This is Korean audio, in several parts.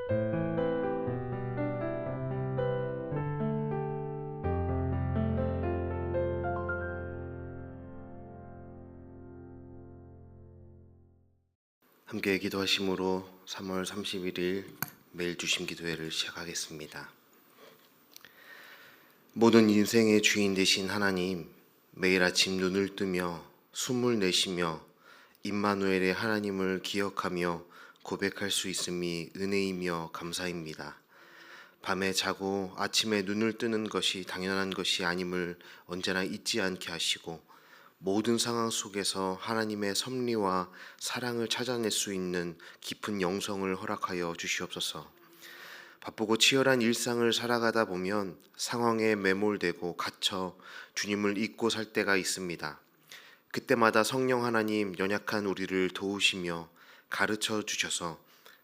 함께 기도하심으로 3월 31일 매일 주심 기도회를 시작하겠습니다. 모든 인생의 주인 되신 하나님, 매일 아침 눈을 뜨며 숨을 내쉬며 임마누엘의 하나님을 기억하며 고백할 수 있음이 은혜이며 감사입니다. 밤에 자고 아침에 눈을 뜨는 것이 당연한 것이 아님을 언제나 잊지 않게 하시고 모든 상황 속에서 하나님의 섭리와 사랑을 찾아낼 수 있는 깊은 영성을 허락하여 주시옵소서. 바쁘고 치열한 일상을 살아가다 보면 상황에 매몰되고 갇혀 주님을 잊고 살 때가 있습니다. 그때마다 성령 하나님 연약한 우리를 도우시며 가르쳐 주셔서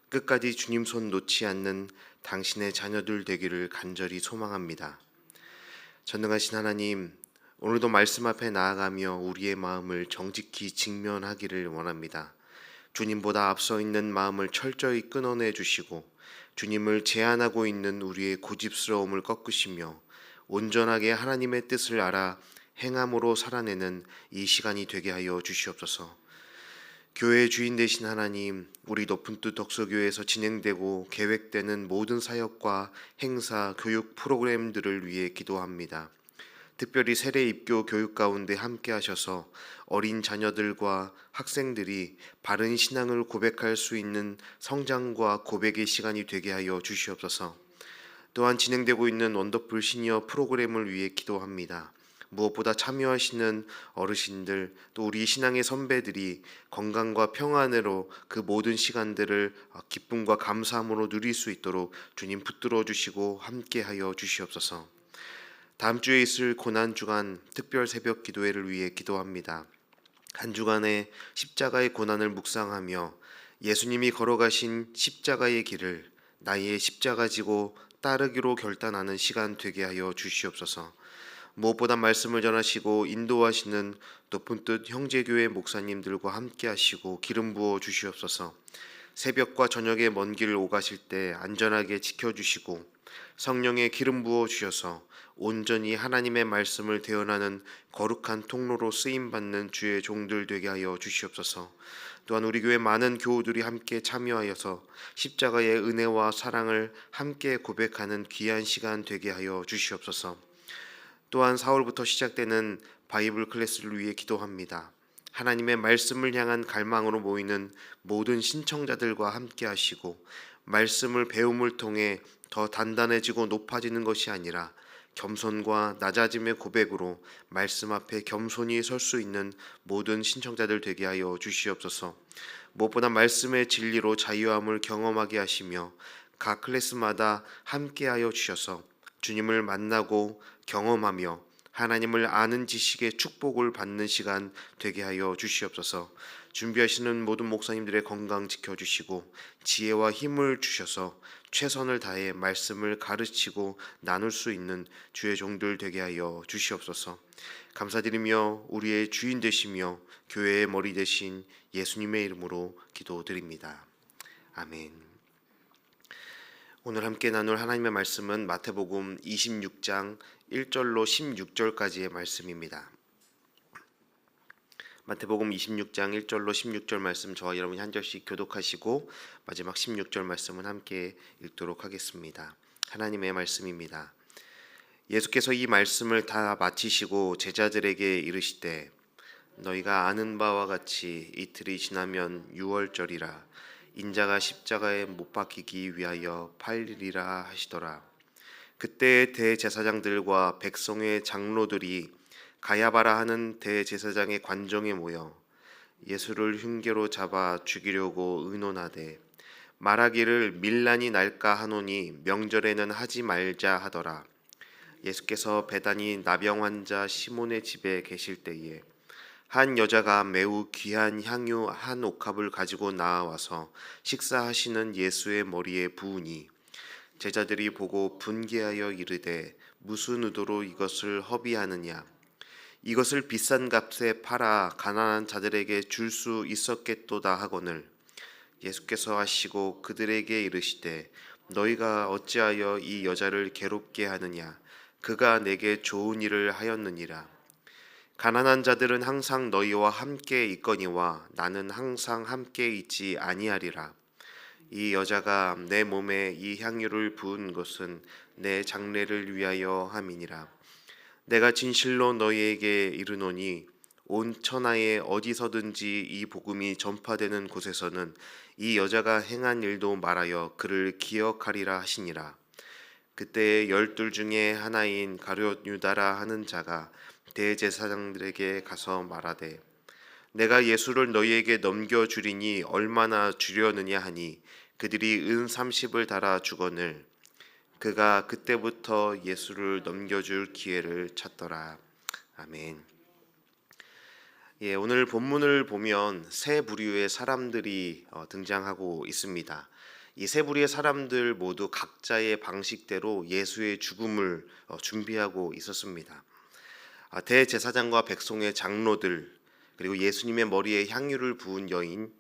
끝까지 주님 손 놓지 않는 당신의 자녀들 되기를 간절히 소망합니다. 전능하신 하나님, 오늘도 말씀 앞에 나아가며 우리의 마음을 정직히 직면하기를 원합니다. 주님보다 앞서 있는 마음을 철저히 끊어내 주시고 주님을 제한하고 있는 우리의 고집스러움을 꺾으시며 온전하게 하나님의 뜻을 알아 행함으로 살아내는 이 시간이 되게 하여 주시옵소서. 교회의 주인 되신 하나님, 우리 높은 뜻 독서교회에서 진행되고 계획되는 모든 사역과 행사, 교육 프로그램들을 위해 기도합니다. 특별히 세례 입교 교육 가운데 함께 하셔서 어린 자녀들과 학생들이 바른 신앙을 고백할 수 있는 성장과 고백의 시간이 되게 하여 주시옵소서. 또한 진행되고 있는 원더풀 시니어 프로그램을 위해 기도합니다. 무엇보다 참여하시는 어르신들, 또 우리 신앙의 선배들이 건강과 평안으로 그 모든 시간들을 기쁨과 감사함으로 누릴 수 있도록 주님 붙들어 주시고 함께하여 주시옵소서. 다음 주에 있을 고난주간 특별 새벽 기도회를 위해 기도합니다. 한 주간의 십자가의 고난을 묵상하며 예수님이 걸어가신 십자가의 길을 나의 십자가 지고 따르기로 결단하는 시간 되게 하여 주시옵소서. 무엇보다 말씀을 전하시고 인도하시는 높은 뜻 형제교회 목사님들과 함께 하시고 기름 부어 주시옵소서. 새벽과 저녁에 먼 길 오가실 때 안전하게 지켜주시고 성령의 기름 부어 주셔서 온전히 하나님의 말씀을 대언하는 거룩한 통로로 쓰임받는 주의 종들 되게 하여 주시옵소서. 또한 우리 교회 많은 교우들이 함께 참여하여서 십자가의 은혜와 사랑을 함께 고백하는 귀한 시간 되게 하여 주시옵소서. 또한 4월부터 시작되는 바이블 클래스를 위해 기도합니다. 하나님의 말씀을 향한 갈망으로 모이는 모든 신청자들과 함께 하시고 말씀을 배움을 통해 더 단단해지고 높아지는 것이 아니라 겸손과 낮아짐의 고백으로 말씀 앞에 겸손히 설 수 있는 모든 신청자들 되게 하여 주시옵소서. 무엇보다 말씀의 진리로 자유함을 경험하게 하시며 각 클래스마다 함께하여 주셔서 주님을 만나고 경험하며 하나님을 아는 지식의 축복을 받는 시간 되게 하여 주시옵소서. 준비하시는 모든 목사님들의 건강 지켜주시고 지혜와 힘을 주셔서 최선을 다해 말씀을 가르치고 나눌 수 있는 주의 종들 되게 하여 주시옵소서. 감사드리며 우리의 주인 되시며 교회의 머리 되신 예수님의 이름으로 기도드립니다. 아멘. 오늘 함께 나눌 하나님의 말씀은 마태복음 26장 1절로 16절까지의 말씀입니다. 마태복음 26장 1절로 16절 말씀 저와 여러분이 한 절씩 교독하시고 마지막 16절 말씀은 함께 읽도록 하겠습니다. 하나님의 말씀입니다. 예수께서 이 말씀을 다 마치시고 제자들에게 이르시되 너희가 아는 바와 같이 이틀이 지나면 유월절이라 인자가 십자가에 못 박히기 위하여 팔리리라 하시더라. 그때 대제사장들과 백성의 장로들이 가야바라 하는 대제사장의 관정에 모여 예수를 흉계로 잡아 죽이려고 의논하되 말하기를 밀란이 날까 하노니 명절에는 하지 말자 하더라. 예수께서 베다니 나병 환자 시몬의 집에 계실 때에 한 여자가 매우 귀한 향유 한 옥합을 가지고 나와서 식사하시는 예수의 머리에 부으니 제자들이 보고 분개하여 이르되 무슨 의도로 이것을 허비하느냐. 이것을 비싼 값에 팔아 가난한 자들에게 줄 수 있었겠도다 하거늘 예수께서 하시고 그들에게 이르시되 너희가 어찌하여 이 여자를 괴롭게 하느냐 그가 내게 좋은 일을 하였느니라. 가난한 자들은 항상 너희와 함께 있거니와 나는 항상 함께 있지 아니하리라. 이 여자가 내 몸에 이 향유를 부은 것은 내 장례를 위하여 함이니라. 내가 진실로 너희에게 이르노니 온 천하에 어디서든지 이 복음이 전파되는 곳에서는 이 여자가 행한 일도 말하여 그를 기억하리라 하시니라. 그때 12 중에 하나인 가룟 유다라 하는 자가 대제사장들에게 가서 말하되 내가 예수를 너희에게 넘겨주리니 얼마나 주려느냐 하니 그들이 은 30을 달아 주거늘 그가 그때부터 예수를 넘겨줄 기회를 찾더라. 아멘. 예, 오늘 본문을 보면 세 부류의 사람들이 등장하고 있습니다. 이 세 부류의 사람들 모두 각자의 방식대로 예수의 죽음을 준비하고 있었습니다. 대제사장과 백성의 장로들, 그리고 예수님의 머리에 향유를 부은 여인,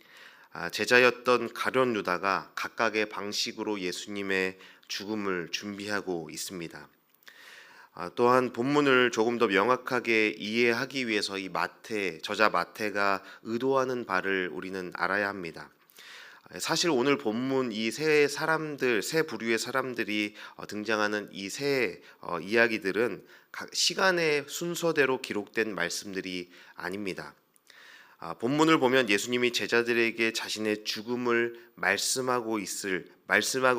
제자였던 가룟 유다가 각각의 방식으로 예수님의 죽음을 준비하고 있습니다. 또한 본문을 조금 더 명확하게 이해하기 위해서 이 저자 마태가 의도하는 바를 우리는 알아야 합니다. 사실 오늘 본문 이 세 부류의 사람들이 등장하는 이 세 이야기들은 각 시간의 순서대로 기록된 말씀들이 아닙니다. 본문을 보면 예수님이 제자들에게 자신의 죽음을 말씀하고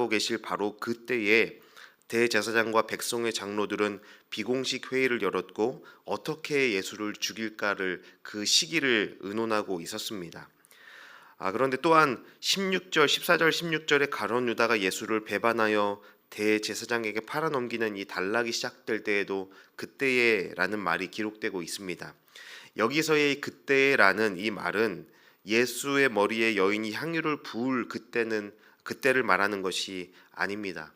계실 바로 그때에 대제사장과 백성의 장로들은 비공식 회의를 열었고 어떻게 예수를 죽일까를 그 시기를 의논하고 있었습니다. 그런데 또한 14절 16절에 가룟 유다가 예수를 배반하여 대제사장에게 팔아넘기는 이 단락이 시작될 때에도 그때에라는 말이 기록되고 있습니다. 여기서의 그때라는 이 말은 예수의 머리에 여인이 향유를 부을 그때를 말하는 것이 아닙니다.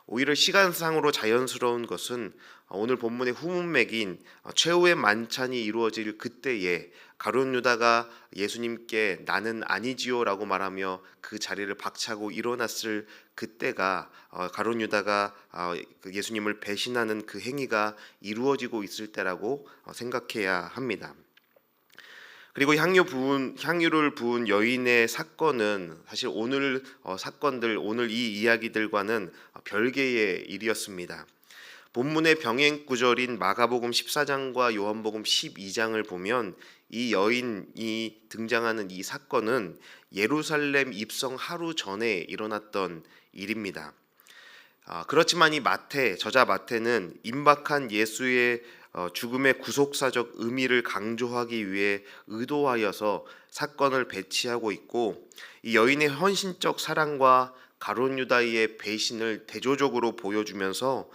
오히려 시간상으로 자연스러운 것은 오늘 본문의 후문맥인 최후의 만찬이 이루어질 그때에 가룟 유다가 예수님께 나는 아니지요라고 말하며 그 자리를 박차고 일어났을 그때가 가룟 유다가 예수님을 배신하는 그 행위가 이루어지고 있을 때라고 생각해야 합니다. 그리고 향유를 부은 여인의 사건은 사실 오늘 오늘 이 이야기들과는 별개의 일이었습니다. 본문의 병행 구절인 마가복음 14장과 요한복음 12장을 보면 이 여인이 등장하는 이 사건은 예루살렘 입성 하루 전에 일어났던 일입니다. 그렇지만 저자 마태는 임박한 예수의 죽음의 구속사적 의미를 강조하기 위해 의도하여서 사건을 배치하고 있고 이 여인의 헌신적 사랑과 가룟 유다의 배신을 대조적으로 보여주면서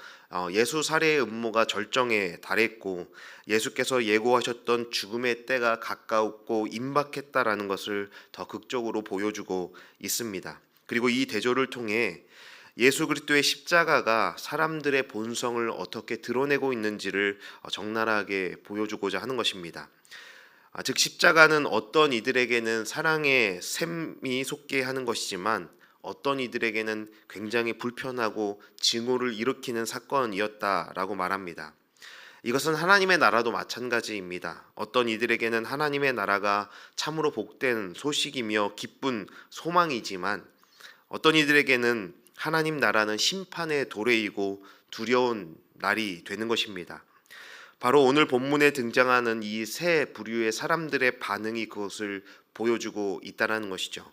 예수 살해의 음모가 절정에 달했고 예수께서 예고하셨던 죽음의 때가 가까웠고 임박했다라는 것을 더 극적으로 보여주고 있습니다. 그리고 이 대조를 통해 예수 그리스도의 십자가가 사람들의 본성을 어떻게 드러내고 있는지를 적나라하게 보여주고자 하는 것입니다. 즉 십자가는 어떤 이들에게는 사랑의 샘이 솟게 하는 것이지만 어떤 이들에게는 굉장히 불편하고 증오를 일으키는 사건이었다라고 말합니다. 이것은 하나님의 나라도 마찬가지입니다. 어떤 이들에게는 하나님의 나라가 참으로 복된 소식이며 기쁜 소망이지만 어떤 이들에게는 하나님 나라는 심판의 도래이고 두려운 날이 되는 것입니다. 바로 오늘 본문에 등장하는 이 세 부류의 사람들의 반응이 그것을 보여주고 있다는 것이죠.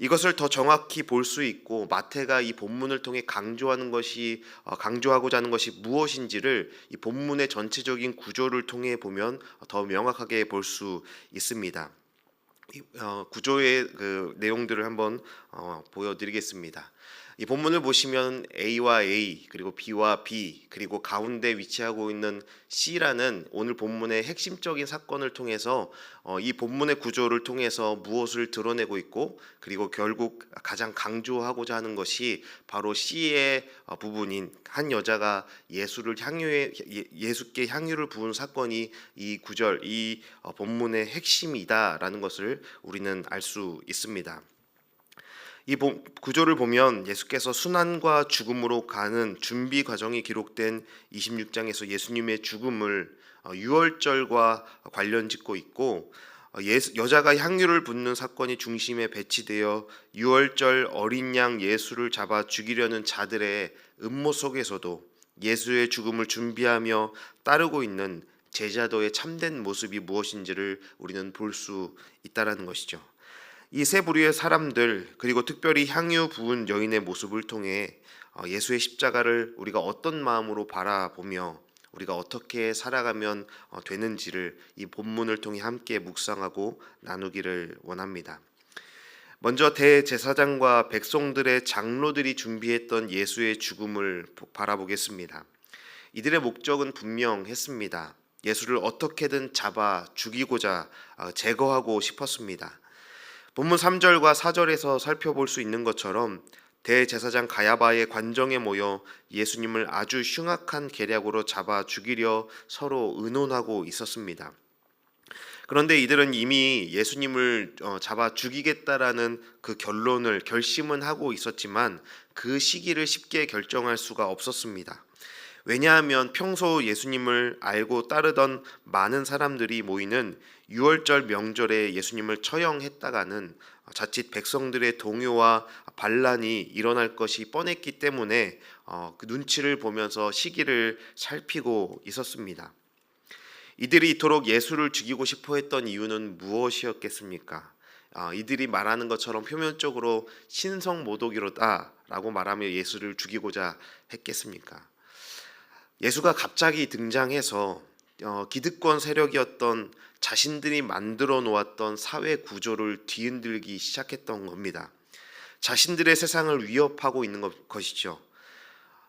이것을 더 정확히 볼 수 있고 마태가 이 본문을 통해 강조하고자 하는 것이 무엇인지를 이 본문의 전체적인 구조를 통해 보면 더 명확하게 볼 수 있습니다. 구조의 그 내용들을 한번 보여드리겠습니다. 이 본문을 보시면 A와 A 그리고 B와 B 그리고 가운데 위치하고 있는 C라는 오늘 본문의 핵심적인 사건을 통해서 이 본문의 구조를 통해서 무엇을 드러내고 있고 그리고 결국 가장 강조하고자 하는 것이 바로 C의 부분인 한 여자가 예수께 향유를 부은 사건이 이 본문의 핵심이다라는 것을 우리는 알 수 있습니다. 이 구조를 보면 예수께서 순환과 죽음으로 가는 준비 과정이 기록된 26장에서 예수님의 죽음을 유월절과 관련 짓고 있고, 여자가 향유를 붓는 사건이 중심에 배치되어 유월절 어린 양 예수를 잡아 죽이려는 자들의 음모 속에서도 예수의 죽음을 준비하며 따르고 있는 제자도의 참된 모습이 무엇인지를 우리는 볼 수 있다라는 것이죠. 이 세 부류의 사람들, 그리고 특별히 향유 부은 여인의 모습을 통해 예수의 십자가를 우리가 어떤 마음으로 바라보며 우리가 어떻게 살아가면 되는지를 이 본문을 통해 함께 묵상하고 나누기를 원합니다. 먼저 대제사장과 백성들의 장로들이 준비했던 예수의 죽음을 바라보겠습니다. 이들의 목적은 분명했습니다. 예수를 어떻게든 잡아 죽이고자 제거하고 싶었습니다. 본문 3절과 4절에서 살펴볼 수 있는 것처럼 대제사장 가야바의 관정에 모여 예수님을 아주 흉악한 계략으로 잡아 죽이려 서로 의논하고 있었습니다. 그런데 이들은 이미 예수님을 잡아 죽이겠다라는 그 결심은 하고 있었지만 그 시기를 쉽게 결정할 수가 없었습니다. 왜냐하면 평소 예수님을 알고 따르던 많은 사람들이 모이는 유월절 명절에 예수님을 처형했다가는 자칫 백성들의 동요와 반란이 일어날 것이 뻔했기 때문에 그 눈치를 보면서 시기를 살피고 있었습니다. 이들이 이토록 예수를 죽이고 싶어 했던 이유는 무엇이었겠습니까? 이들이 말하는 것처럼 표면적으로 신성모독이로다라고 말하며 예수를 죽이고자 했겠습니까? 예수가 갑자기 등장해서 기득권 세력이었던 자신들이 만들어 놓았던 사회 구조를 뒤흔들기 시작했던 겁니다. 자신들의 세상을 위협하고 있는 것이죠.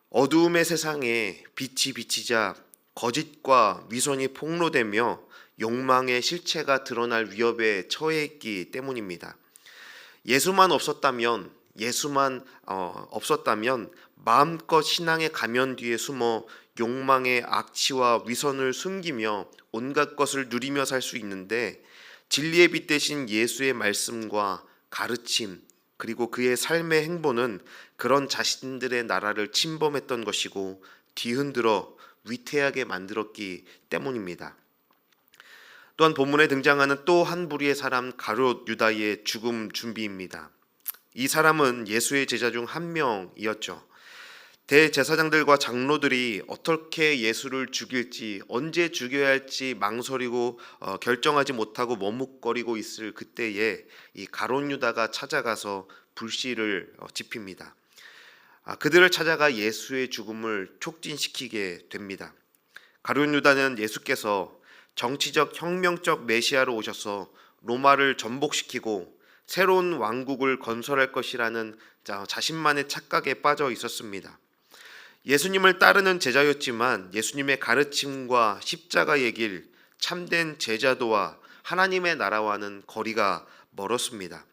어두움의 세상에 빛이 비치자 거짓과 위선이 폭로되며 욕망의 실체가 드러날 위협에 처해있기 때문입니다. 예수만 없었다면 마음껏 신앙의 가면 뒤에 숨어 욕망의 악취와 위선을 숨기며 온갖 것을 누리며 살 수 있는데, 진리의 빛 대신 예수의 말씀과 가르침 그리고 그의 삶의 행보는 그런 자신들의 나라를 침범했던 것이고 뒤흔들어 위태하게 만들었기 때문입니다. 또한 본문에 등장하는 또 한 부류의 사람, 가룟 유다의 죽음 준비입니다. 이 사람은 예수의 제자 중 한 명이었죠. 대제사장들과 장로들이 어떻게 예수를 죽일지, 언제 죽여야 할지 망설이고 결정하지 못하고 머뭇거리고 있을 그때에 이 가룟 유다가 찾아가서 불씨를 지핍니다. 그들을 찾아가 예수의 죽음을 촉진시키게 됩니다. 가룟 유다는 예수께서 정치적 혁명적 메시아로 오셔서 로마를 전복시키고 새로운 왕국을 건설할 것이라는 자신만의 착각에 빠져 있었습니다. 예수님을 따르는 제자였지만 예수님의 가르침과 십자가의 길, 참된 제자도와 하나님의 나라와는 거리가 멀었습니다.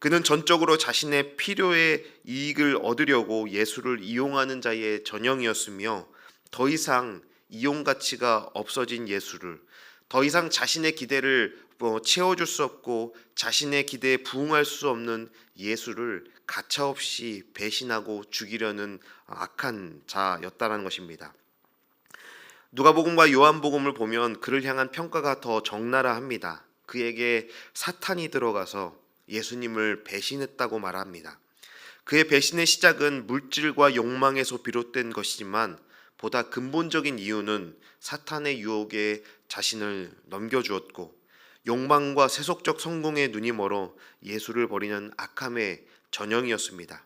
그는 전적으로 자신의 필요의 이익을 얻으려고 예수를 이용하는 자의 전형이었으며, 더 이상 이용 가치가 없어진 예수를, 더 이상 자신의 기대를 채워줄 수 없고 자신의 기대에 부응할 수 없는 예수를 가차없이 배신하고 죽이려는 악한 자였다라는 것입니다. 누가복음과 요한복음을 보면 그를 향한 평가가 더 적나라합니다. 그에게 사탄이 들어가서 예수님을 배신했다고 말합니다. 그의 배신의 시작은 물질과 욕망에서 비롯된 것이지만 보다 근본적인 이유는 사탄의 유혹에 자신을 넘겨주었고 욕망과 세속적 성공에 눈이 멀어 예수를 버리는 악함의 전형이었습니다.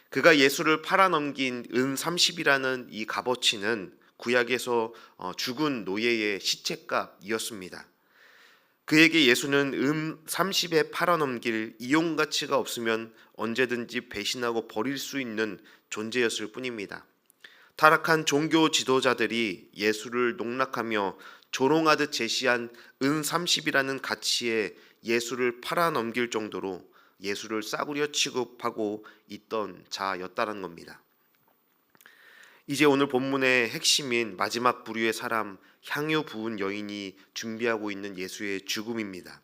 그가 예수를 팔아넘긴 은 30이라는 이 값어치는 구약에서 죽은 노예의 시체값이었습니다. 그에게 예수는 은 30에 팔아넘길 이용 가치가 없으면 언제든지 배신하고 버릴 수 있는 존재였을 뿐입니다. 타락한 종교 지도자들이 예수를 농락하며 조롱하듯 제시한 은 30이라는 가치에 예수를 팔아넘길 정도로 예수를 싸구려 취급하고 있던 자였다는 겁니다. 이제 오늘 본문의 핵심인 마지막 부류의 사람, 향유 부은 여인이 준비하고 있는 예수의 죽음입니다.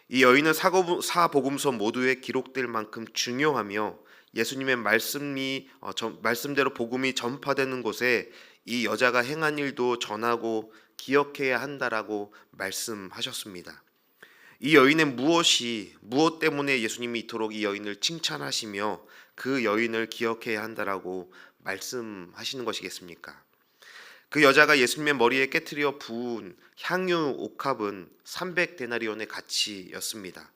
이 여인은 사복음서 모두에 기록될 만큼 중요하며 예수님의 말씀대로 복음이 전파되는 곳에 이 여자가 행한 일도 전하고 기억해야 한다라고 말씀하셨습니다. 이 여인의 무엇 때문에 예수님이 이토록 이 여인을 칭찬하시며 그 여인을 기억해야 한다라고 말씀하시는 것이겠습니까? 그 여자가 예수님의 머리에 깨트려 부은 향유 옥합은 300데나리온의 가치였습니다.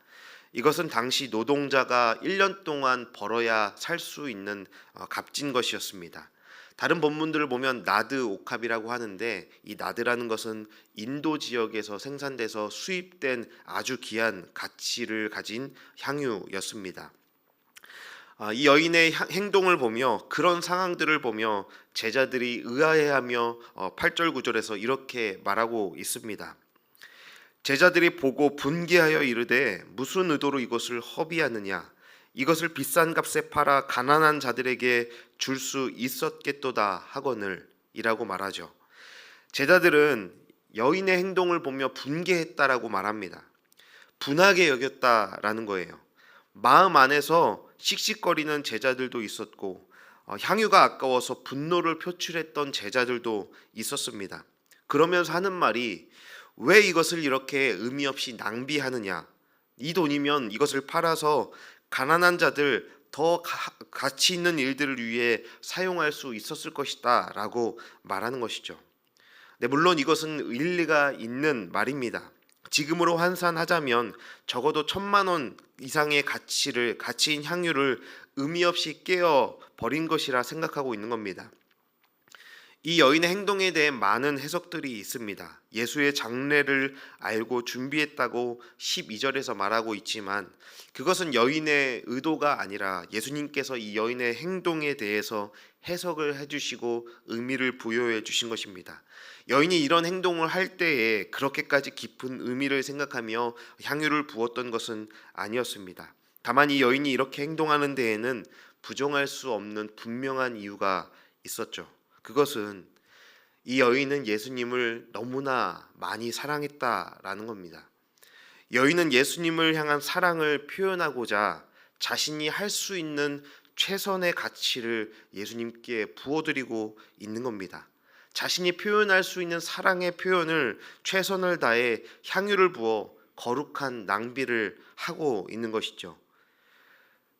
이것은 당시 노동자가 1년 동안 벌어야 살 수 있는 값진 것이었습니다. 다른 본문들을 보면 나드 옥합이라고 하는데 이 나드라는 것은 인도 지역에서 생산돼서 수입된 아주 귀한 가치를 가진 향유였습니다. 이 여인의 행동을 보며 그런 상황들을 보며 제자들이 의아해하며 8절 9절에서 이렇게 말하고 있습니다. 제자들이 보고 분개하여 이르되 무슨 의도로 이것을 허비하느냐 이것을 비싼 값에 팔아 가난한 자들에게 줄 수 있었겠도다 하거늘 이라고 말하죠. 제자들은 여인의 행동을 보며 분개했다라고 말합니다. 분하게 여겼다라는 거예요. 마음 안에서 씩씩거리는 제자들도 있었고 향유가 아까워서 분노를 표출했던 제자들도 있었습니다. 그러면서 하는 말이 왜 이것을 이렇게 의미 없이 낭비하느냐? 이 돈이면 이것을 팔아서 가난한 자들 더 가치 있는 일들을 위해 사용할 수 있었을 것이다 라고 말하는 것이죠. 네, 물론 이것은 일리가 있는 말입니다. 지금으로 환산하자면 적어도 1,000만 원 이상의 가치인 향유를 의미 없이 깨어 버린 것이라 생각하고 있는 겁니다. 이 여인의 행동에 대해 많은 해석들이 있습니다. 예수의 장례를 알고 준비했다고 12절에서 말하고 있지만 그것은 여인의 의도가 아니라 예수님께서 이 여인의 행동에 대해서 해석을 해주시고 의미를 부여해 주신 것입니다. 여인이 이런 행동을 할 때에 그렇게까지 깊은 의미를 생각하며 향유를 부었던 것은 아니었습니다. 다만 이 여인이 이렇게 행동하는 데에는 부정할 수 없는 분명한 이유가 있었죠. 그것은 이 여인은 예수님을 너무나 많이 사랑했다라는 겁니다. 여인은 예수님을 향한 사랑을 표현하고자 자신이 할 수 있는 최선의 가치를 예수님께 부어드리고 있는 겁니다. 자신이 표현할 수 있는 사랑의 표현을 최선을 다해 향유를 부어 거룩한 낭비를 하고 있는 것이죠.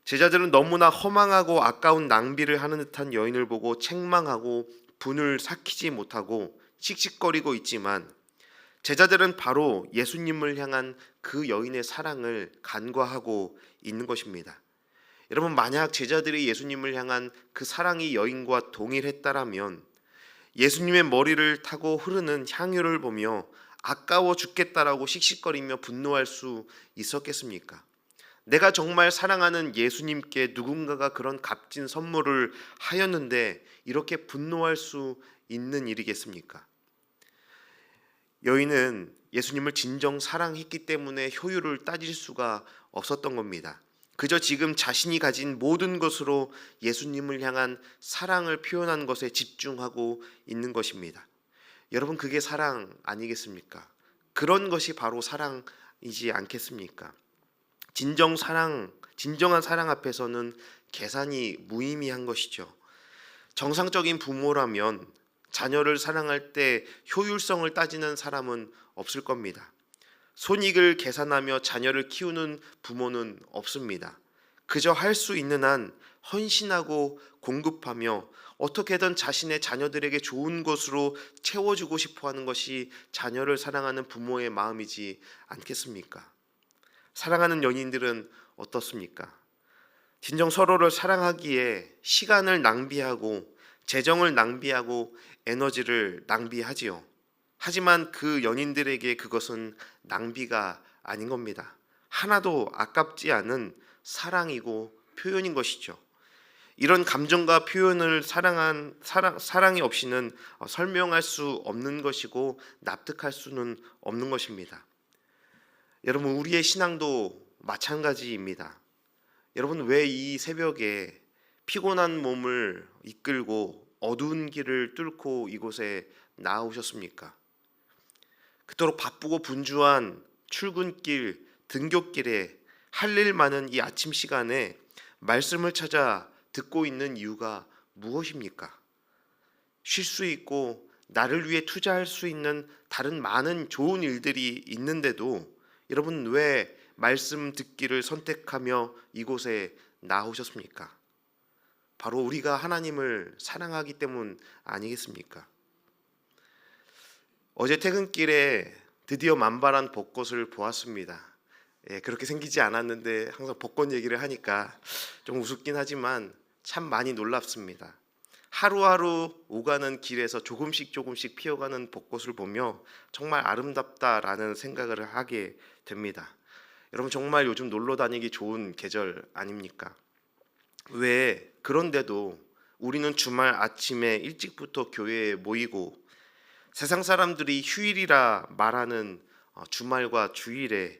제자들은 너무나 허망하고 아까운 낭비를 하는 듯한 여인을 보고 책망하고 분을 삭히지 못하고 씩씩거리고 있지만 제자들은 바로 예수님을 향한 그 여인의 사랑을 간과하고 있는 것입니다. 여러분, 만약 제자들이 예수님을 향한 그 사랑이 여인과 동일했다라면 예수님의 머리를 타고 흐르는 향유를 보며 아까워 죽겠다라고 씩씩거리며 분노할 수 있었겠습니까? 내가 정말 사랑하는 예수님께 누군가가 그런 값진 선물을 하였는데 이렇게 분노할 수 있는 일이겠습니까? 여인은 예수님을 진정 사랑했기 때문에 효율을 따질 수가 없었던 겁니다. 그저 지금 자신이 가진 모든 것으로 예수님을 향한 사랑을 표현한 것에 집중하고 있는 것입니다. 여러분, 그게 사랑 아니겠습니까? 그런 것이 바로 사랑이지 않겠습니까? 진정한 사랑 앞에서는 계산이 무의미한 것이죠. 정상적인 부모라면 자녀를 사랑할 때 효율성을 따지는 사람은 없을 겁니다. 손익을 계산하며 자녀를 키우는 부모는 없습니다. 그저 할 수 있는 한 헌신하고 공급하며 어떻게든 자신의 자녀들에게 좋은 것으로 채워주고 싶어하는 것이 자녀를 사랑하는 부모의 마음이지 않겠습니까? 사랑하는 연인들은 어떻습니까? 진정 서로를 사랑하기에 시간을 낭비하고 재정을 낭비하고 에너지를 낭비하지요. 하지만 그 연인들에게 그것은 낭비가 아닌 겁니다. 하나도 아깝지 않은 사랑이고 표현인 것이죠. 이런 감정과 표현을 사랑이 없이는 설명할 수 없는 것이고 납득할 수는 없는 것입니다. 여러분, 우리의 신앙도 마찬가지입니다. 여러분, 왜 이 새벽에 피곤한 몸을 이끌고 어두운 길을 뚫고 이곳에 나오셨습니까? 그토록 바쁘고 분주한 출근길, 등굣길에 할 일 많은 이 아침 시간에 말씀을 찾아 듣고 있는 이유가 무엇입니까? 쉴 수 있고 나를 위해 투자할 수 있는 다른 많은 좋은 일들이 있는데도 여러분 왜 말씀 듣기를 선택하며 이곳에 나오셨습니까? 바로 우리가 하나님을 사랑하기 때문 아니겠습니까? 어제 퇴근길에 드디어 만발한 벚꽃을 보았습니다. 그렇게 생기지 않았는데 항상 벚꽃 얘기를 하니까 좀 우습긴 하지만 참 많이 놀랍습니다. 하루하루 오가는 길에서 조금씩 피어가는 벚꽃을 보며 정말 아름답다라는 생각을 하게 됩니다. 여러분 정말 요즘 놀러 다니기 좋은 계절 아닙니까? 왜 그런데도 우리는 주말 아침에 일찍부터 교회에 모이고 세상 사람들이 휴일이라 말하는 주말과 주일에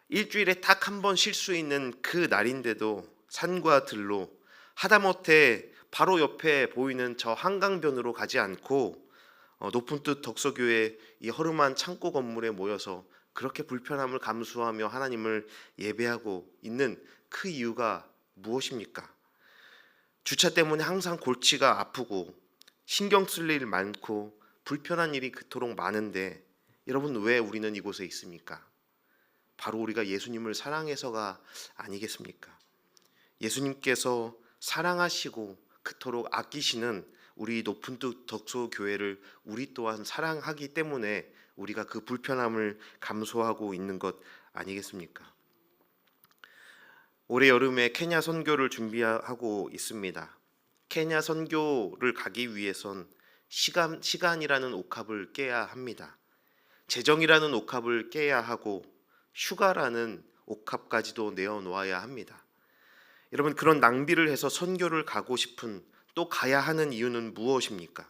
일주일에 딱 한 번 쉴 수 있는 그 날인데도 산과 들로 하다못해 바로 옆에 보이는 저 한강변으로 가지 않고 높은 뜻 덕소교회 이 허름한 창고 건물에 모여서 그렇게 불편함을 감수하며 하나님을 예배하고 있는 그 이유가 무엇입니까? 주차 때문에 항상 골치가 아프고 신경 쓸 일 많고 불편한 일이 그토록 많은데 여러분 왜 우리는 이곳에 있습니까? 바로 우리가 예수님을 사랑해서가 아니겠습니까? 예수님께서 사랑하시고 그토록 아끼시는 우리 높은 뜻 덕소교회를 우리 또한 사랑하기 때문에 우리가 그 불편함을 감수하고 있는 것 아니겠습니까? 올해 여름에 케냐 선교를 준비하고 있습니다. 케냐 선교를 가기 위해선 시간이라는 옥합을 깨야 합니다. 재정이라는 옥합을 깨야 하고 휴가라는 옥합까지도 내어놓아야 합니다. 여러분 그런 낭비를 해서 선교를 가고 싶은 또 가야 하는 이유는 무엇입니까?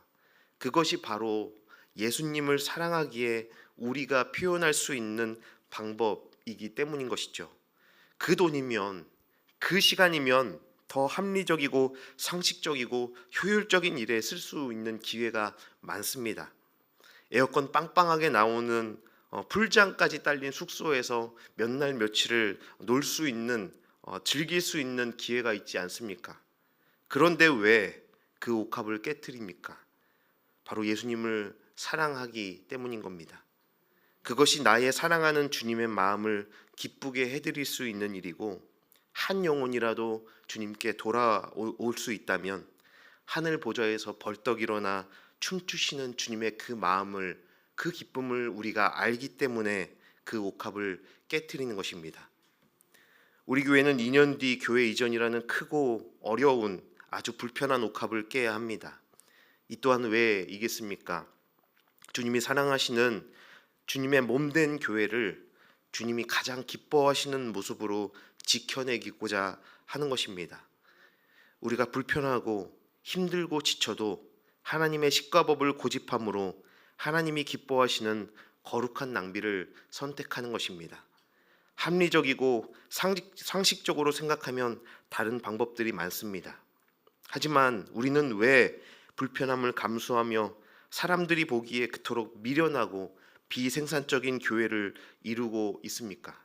그것이 바로 예수님을 사랑하기에 우리가 표현할 수 있는 방법이기 때문인 것이죠. 그 돈이면 그 시간이면 더 합리적이고 상식적이고 효율적인 일에 쓸 수 있는 기회가 많습니다. 에어컨 빵빵하게 나오는 풀장까지 딸린 숙소에서 몇 날 며칠을 놀 수 있는 즐길 수 있는 기회가 있지 않습니까? 그런데 왜 그 옥합을 깨트립니까? 바로 예수님을 사랑하기 때문인 겁니다. 그것이 나의 사랑하는 주님의 마음을 기쁘게 해드릴 수 있는 일이고 한 영혼이라도 주님께 돌아올 수 있다면 하늘 보좌에서 벌떡 일어나 춤추시는 주님의 그 마음을 그 기쁨을 우리가 알기 때문에 그 옥합을 깨트리는 것입니다. 우리 교회는 2년 뒤 교회 이전이라는 크고 어려운 아주 불편한 옥합을 깨야 합니다. 이 또한 왜 이겠습니까? 주님이 사랑하시는 주님의 몸된 교회를 주님이 가장 기뻐하시는 모습으로 지켜내고자 하는 것입니다. 우리가 불편하고 힘들고 지쳐도 하나님의 식과법을 고집함으로 하나님이 기뻐하시는 거룩한 낭비를 선택하는 것입니다. 합리적이고 상식적으로 생각하면 다른 방법들이 많습니다. 하지만 우리는 왜 불편함을 감수하며 사람들이 보기에 그토록 미련하고 비생산적인 교회를 이루고 있습니까?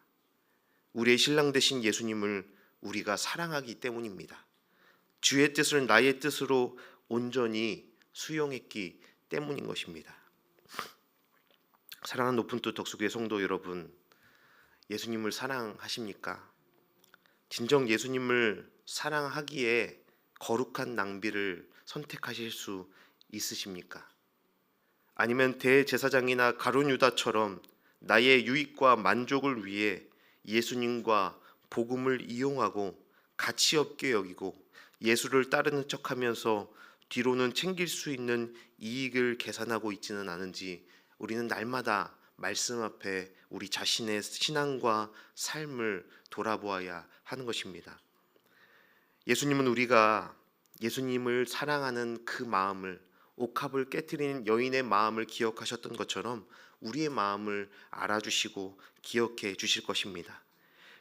우리의 신랑 되신 예수님을 우리가 사랑하기 때문입니다. 주의 뜻을 나의 뜻으로 온전히 수용했기 때문인 것입니다. 사랑하는 높은 뜻 덕수교회 성도 여러분, 예수님을 사랑하십니까? 진정 예수님을 사랑하기에 거룩한 낭비를 선택하실 수 있으십니까? 아니면 대제사장이나 가룟 유다처럼 나의 유익과 만족을 위해 예수님과 복음을 이용하고 가치 없게 여기고 예수를 따르는 척하면서 뒤로는 챙길 수 있는 이익을 계산하고 있지는 않은지 우리는 날마다 말씀 앞에 우리 자신의 신앙과 삶을 돌아보아야 하는 것입니다. 예수님은 우리가 예수님을 사랑하는 그 마음을 옥합을 깨트리는 여인의 마음을 기억하셨던 것처럼 우리의 마음을 알아주시고 기억해 주실 것입니다.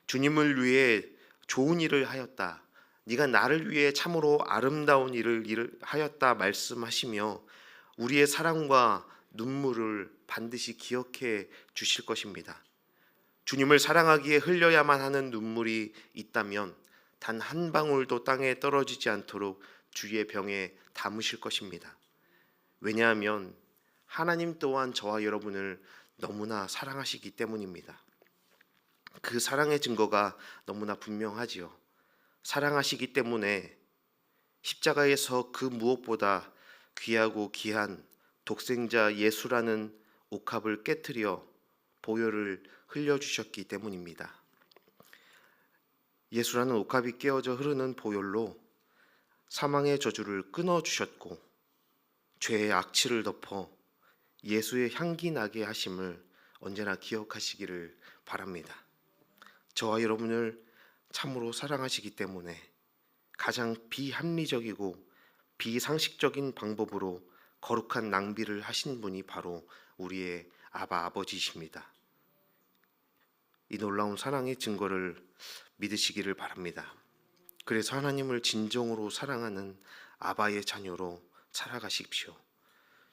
주님을 위해 좋은 일을 하였다. 네가 나를 위해 참으로 아름다운 일을 하였다 말씀하시며 우리의 사랑과 눈물을 반드시 기억해 주실 것입니다. 주님을 사랑하기에 흘려야만 하는 눈물이 있다면 단 한 방울도 땅에 떨어지지 않도록 주의 병에 담으실 것입니다. 왜냐하면 하나님 또한 저와 여러분을 너무나 사랑하시기 때문입니다. 그 사랑의 증거가 너무나 분명하지요. 사랑하시기 때문에 십자가에서 그 무엇보다 귀하고 귀한 독생자 예수라는 옥합을 깨뜨려 보혈을 흘려주셨기 때문입니다. 예수라는 옥합이 깨어져 흐르는 보혈로 사망의 저주를 끊어주셨고 죄의 악취를 덮어 예수의 향기 나게 하심을 언제나 기억하시기를 바랍니다. 저와 여러분을 참으로 사랑하시기 때문에 가장 비합리적이고 비상식적인 방법으로 거룩한 낭비를 하신 분이 바로 우리의 아버지이십니다. 이 놀라운 사랑의 증거를 믿으시기를 바랍니다. 그래서 하나님을 진정으로 사랑하는 아바의 자녀로 살아가십시오.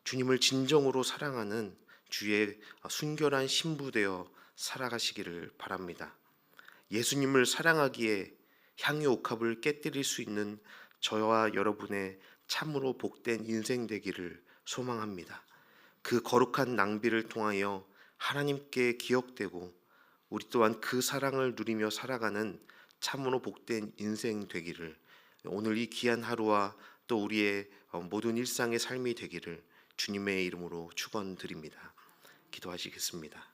주님을 진정으로 사랑하는 주의 순결한 신부되어 살아가시기를 바랍니다. 예수님을 사랑하기에 향유 옥합을 깨뜨릴 수 있는 저와 여러분의 참으로 복된 인생 되기를 소망합니다. 그 거룩한 낭비를 통하여 하나님께 기억되고 우리 또한 그 사랑을 누리며 살아가는 참으로 복된 인생 되기를, 오늘 이 귀한 하루와 또 우리의 모든 일상의 삶이 되기를 주님의 이름으로 축원드립니다. 기도하시겠습니다.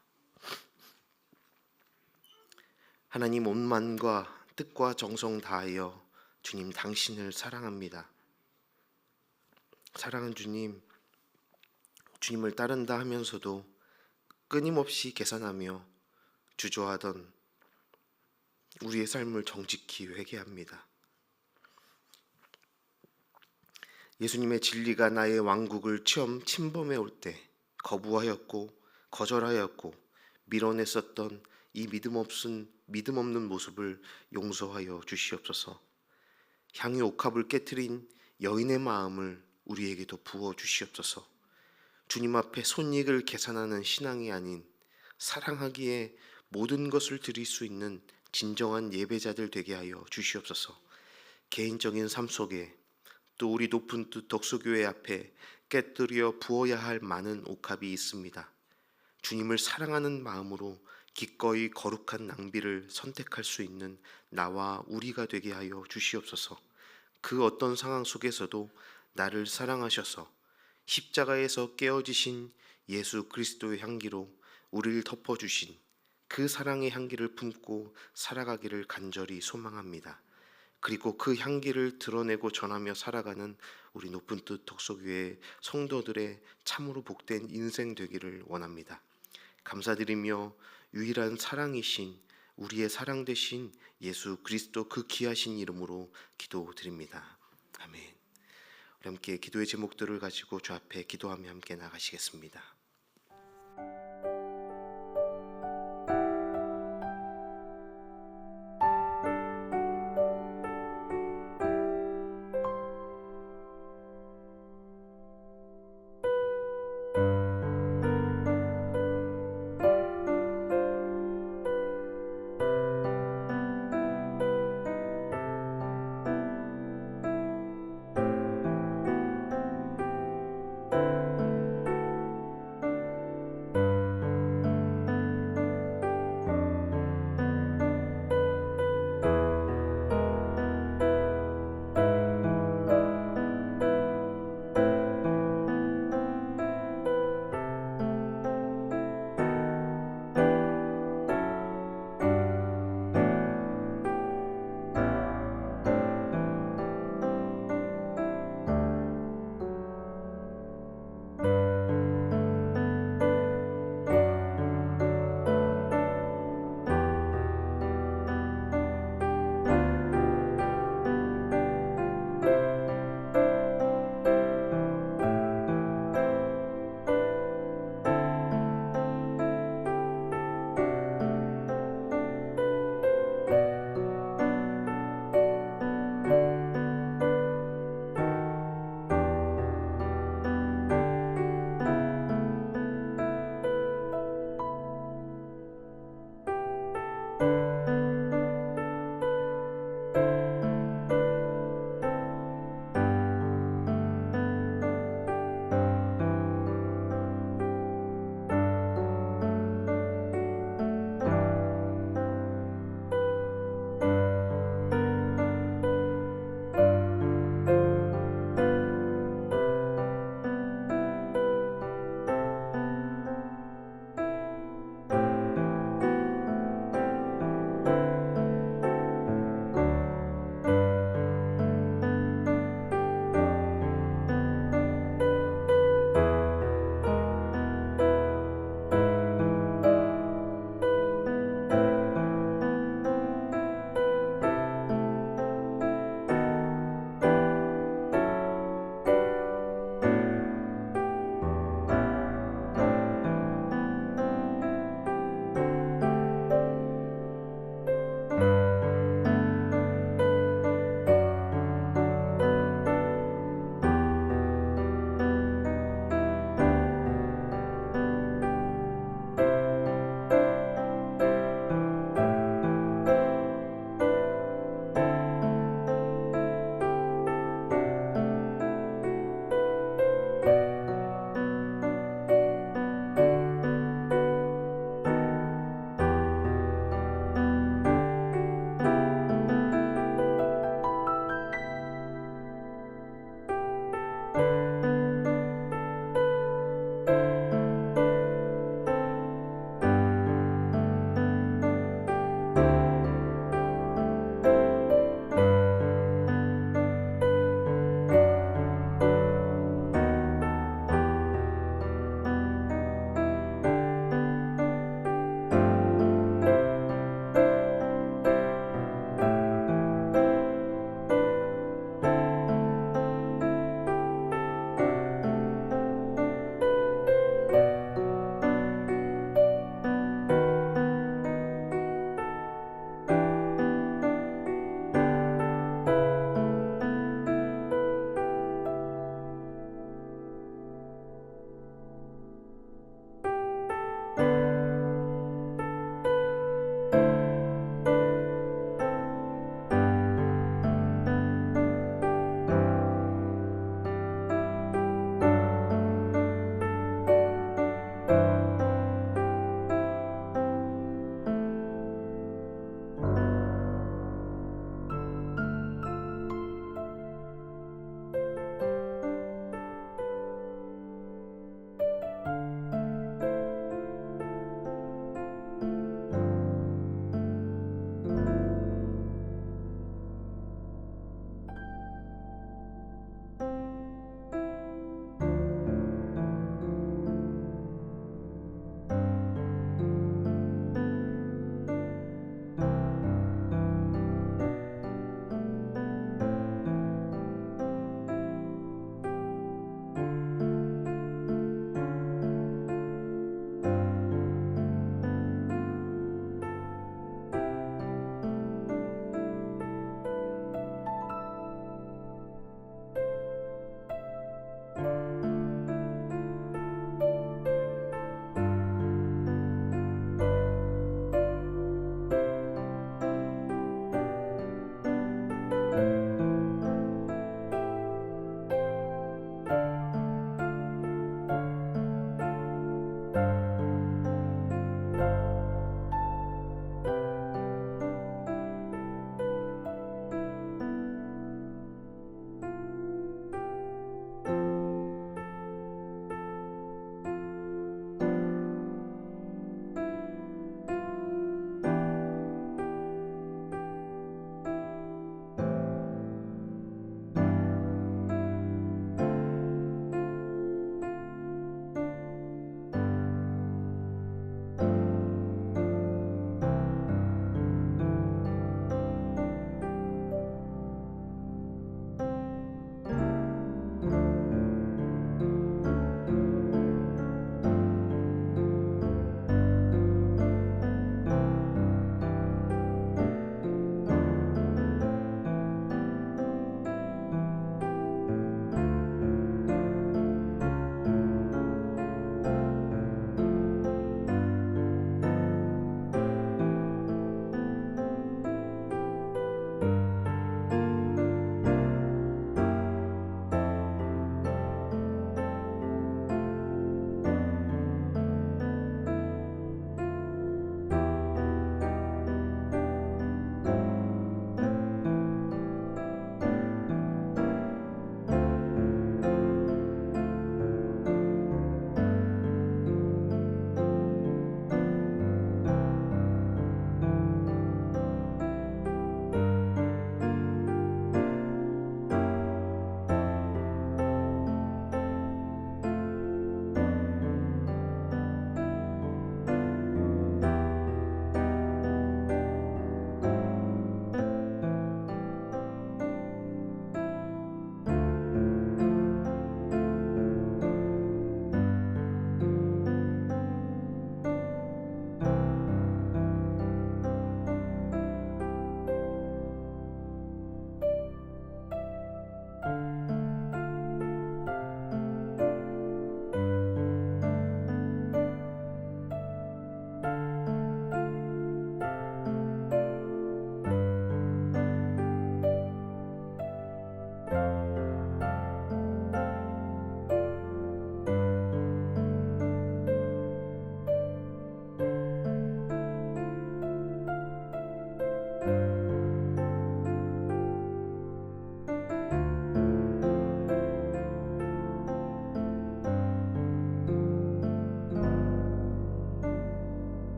하나님, 온 마음과 뜻과 정성 다하여 주님 당신을 사랑합니다. 사랑하는 주님, 주님을 따른다 하면서도 끊임없이 계산하며 주저하던 우리의 삶을 정직히 회개합니다. 예수님의 진리가 나의 왕국을 침범해 올 때 거부하였고 거절하였고 밀어냈었던 이 믿음 없는 모습을 용서하여 주시옵소서. 향유 옥합을 깨트린 여인의 마음을 우리에게도 부어 주시옵소서. 주님 앞에 손익을 계산하는 신앙이 아닌 사랑하기에 모든 것을 드릴 수 있는 진정한 예배자들 되게 하여 주시옵소서. 개인적인 삶 속에 또 우리 높은 뜻 덕수교회 앞에 깨뜨려 부어야 할 많은 옥합이 있습니다. 주님을 사랑하는 마음으로 기꺼이 거룩한 낭비를 선택할 수 있는 나와 우리가 되게 하여 주시옵소서. 그 어떤 상황 속에서도 나를 사랑하셔서 십자가에서 깨어지신 예수 그리스도의 향기로 우리를 덮어주신 그 사랑의 향기를 품고 살아가기를 간절히 소망합니다. 그리고 그 향기를 드러내고 전하며 살아가는 우리 높은 뜻 덕소교회 성도들의 참으로 복된 인생 되기를 원합니다. 감사드리며 유일한 사랑이신 우리의 사랑 되신 예수 그리스도 그 귀하신 이름으로 기도드립니다. 아멘. 우리 함께 기도의 제목들을 가지고 주 앞에 기도하며 함께 나가시겠습니다.